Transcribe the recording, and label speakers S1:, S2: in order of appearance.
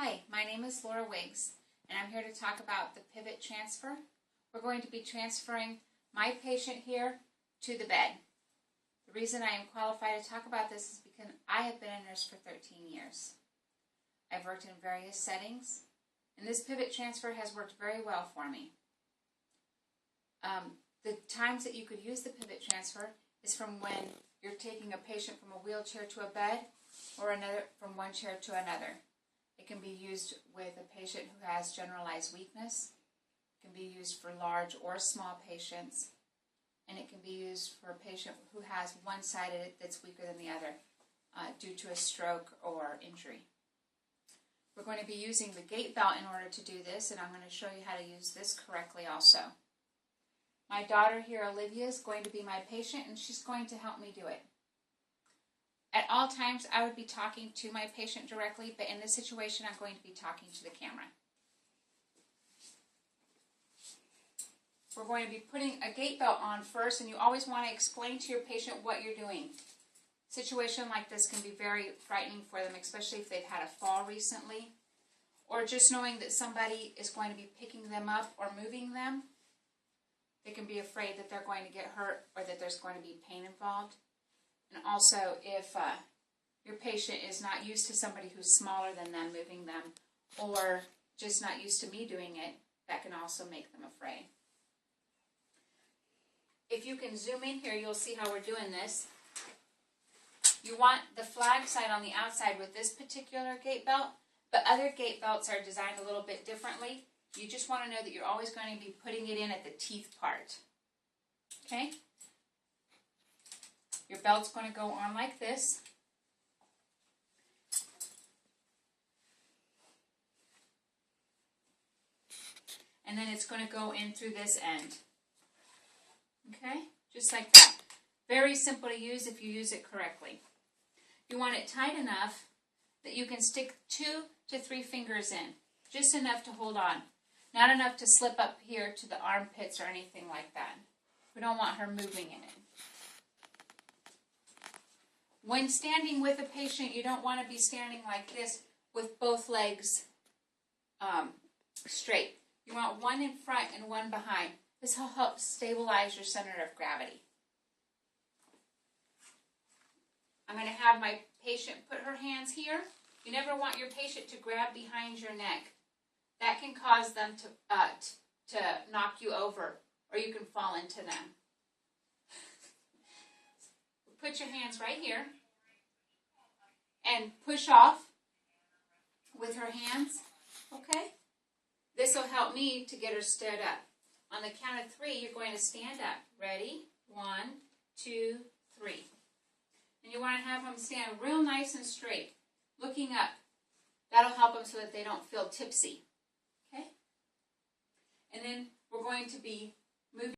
S1: Hi, my name is Laura Wiggs, and I'm here to talk about the pivot transfer. We're going to be transferring my patient here to the bed. The reason I am qualified to talk about this is because I have been a nurse for 13 years. I've worked in various settings, and this pivot transfer has worked very well for me. The times that you could use the pivot transfer is from when you're taking a patient from a wheelchair to a bed, or another from one chair to another. It can be used with a patient who has generalized weakness. It can be used for large or small patients. And it can be used for a patient who has one side of it that's weaker than the other due to a stroke or injury. We're going to be using the gait belt in order to do this, and I'm going to show you how to use this correctly also. My daughter here, Olivia, is going to be my patient, and she's going to help me do it. At all times, I would be talking to my patient directly, but in this situation, I'm going to be talking to the camera. We're going to be putting a gait belt on first, and you always want to explain to your patient what you're doing. A situation like this can be very frightening for them, especially if they've had a fall recently, or just knowing that somebody is going to be picking them up or moving them. They can be afraid that they're going to get hurt or that there's going to be pain involved. And also, if your patient is not used to somebody who's smaller than them moving them, or just not used to me doing it, that can also make them afraid. If you can zoom in here, you'll see how we're doing this. You want the flag side on the outside with this particular gait belt, but other gait belts are designed a little bit differently. You just want to know that you're always going to be putting it in at the teeth part. Okay? Your belt's going to go on like this. And then it's going to go in through this end. Okay? Just like that. Very simple to use if you use it correctly. You want it tight enough that you can stick 2 to 3 fingers in. Just enough to hold on. Not enough to slip up here to the armpits or anything like that. We don't want her moving in it. When standing with a patient, you don't want to be standing like this with both legs straight. You want one in front and one behind. This will help stabilize your center of gravity. I'm going to have my patient put her hands here. You never want your patient to grab behind your neck. That can cause them to knock you over, or you can fall into them. Put your hands right here and push off with her hands, okay? This will help me to get her stood up. On the count of 3, you're going to stand up. Ready? 1, 2, 3. And you want to have them stand real nice and straight, looking up. That'll help them so that they don't feel tipsy. Okay? And then we're going to be moving